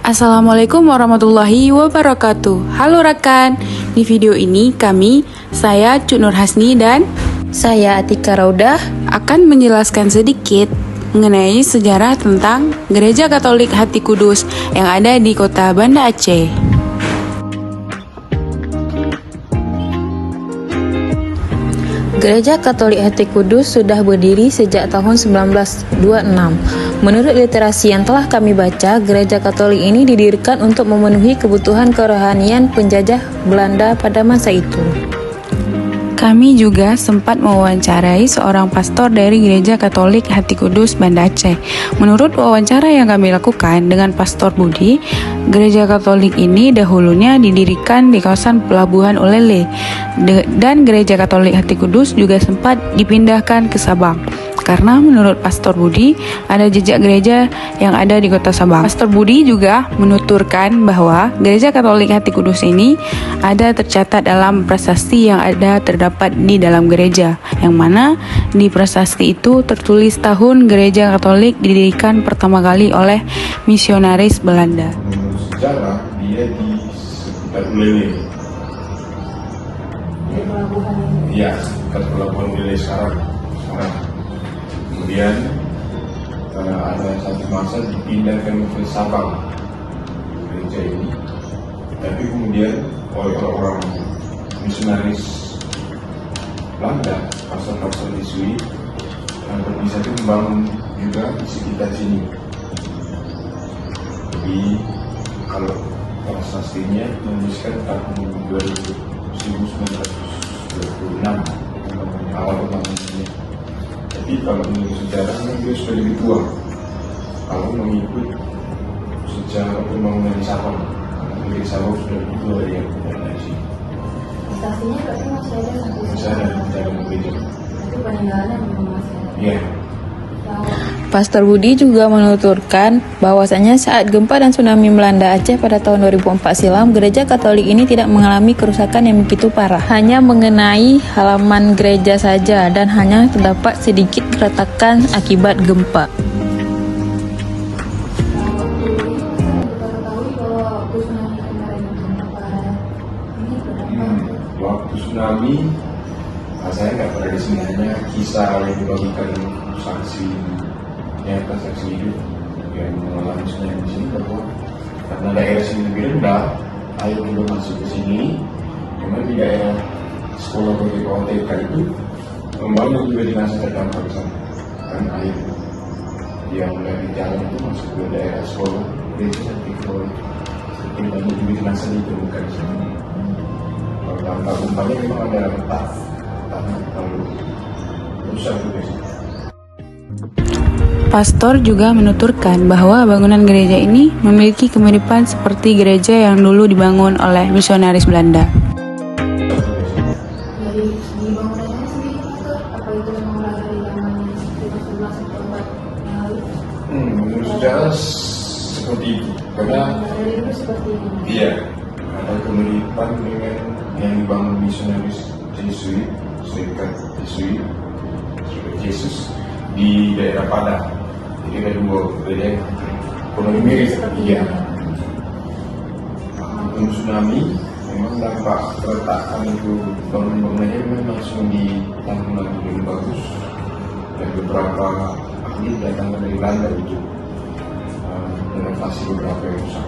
Assalamualaikum warahmatullahi wabarakatuh. Halo rekan, di video ini saya Cuk Nur Hasni dan Saya Atika Raudah akan menjelaskan sedikit mengenai sejarah tentang Gereja Katolik Hati Kudus yang ada di kota Banda Aceh. Gereja Katolik Hati Kudus sudah berdiri sejak tahun 1926. Menurut literasi yang telah kami baca, Gereja Katolik ini didirikan untuk memenuhi kebutuhan kerohanian penjajah Belanda pada masa itu. Kami juga sempat mewawancarai seorang pastor dari Gereja Katolik Hati Kudus Banda Aceh. Menurut wawancara yang kami lakukan dengan Pastor Budi, Gereja Katolik ini dahulunya didirikan di kawasan Pelabuhan Ulele, dan Gereja Katolik Hati Kudus juga sempat dipindahkan ke Sabang. Karena menurut Pastor Budi, ada jejak gereja yang ada di kota Sabang. Pastor Budi juga menuturkan bahwa Gereja Katolik Hati Kudus ini ada tercatat dalam prasasti yang ada terdapat di dalam gereja, yang mana di prasasti itu tertulis tahun Gereja Katolik didirikan pertama kali oleh misionaris Belanda. Menurut sejarah, dia di sekitar Ulele. Iya, sekitar Pelabuhan Ulele sekarang. Kemudian ada satu masa dipindahkan ke Sabang gereja ini, tapi kemudian oleh orang misionaris Belanda, pastor-pastor Yesuit yang bisa membangun juga di sekitar sini. Jadi kalau prasastinya menuliskan tahun 1926 awal pembangunannya. Tapi kalau menurut sejarahnya dia sudah lebih tua kalau mengikut sejarah pembangunan di Sabang. Karena di Sabang sudah lebih tua dari yang ada di sini. Stasiunnya berarti masih ada sampai Masih ada jalan gereja. Tapi peninggalannya belum masih ada. Iya. Pastor Budi juga menuturkan bahwasanya saat gempa dan tsunami melanda Aceh pada tahun 2004 silam, Gereja Katolik ini tidak mengalami kerusakan yang begitu parah. Hanya mengenai halaman gereja saja dan hanya terdapat sedikit keretakan akibat gempa. Waktu tsunami, saya nggak pernah di sini, hanya kisah yang dibagikan saksi nyata, saksi hidup yang mengalami tsunami di sini, bahwa karena daerah sini lebih rendah, air juga masuk ke sini. Kemudian di daerah sekolah TK itu membangun juga jenazah terdampak ke sana, kan air yang dari jalan itu masuk ke daerah sekolah gereja sampai ke bawah. Jadi banyak juga jenazah ditemukan di sana. Kalau dampak gempanya memang ada retak tanah terlalu rusak juga sih. Pastor juga menuturkan bahwa bangunan gereja ini memiliki kemiripan seperti gereja yang dulu dibangun oleh misionaris Belanda. Dari segi bangunannya sendiri, apa itu memang berada di zamannya sekitar 11 atau 4 yang lalu? Menurut sejarah seperti itu, karena Dari dulu seperti ini. iya ada kemiripan dengan yang dibangun misionaris Yesuit, Serikat Yesuit, Serikat Yesus di daerah Padang. Jadi ada dua gereja yang kurang mirip. Iya. Untuk tsunami, memang dampak keretakan itu bangunan-bangunannya memang langsung ditanggung lagi dengan bagus, dan beberapa ahli datang dari Belanda untuk renovasi beberapa yang rusak.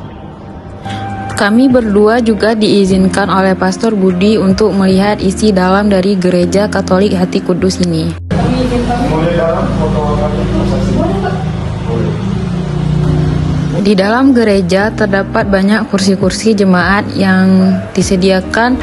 Kami berdua juga diizinkan oleh Pastor Budi untuk melihat isi dalam dari Gereja Katolik Hati Kudus ini. Mulai dalam foto-foto Di dalam gereja terdapat banyak kursi-kursi jemaat yang disediakan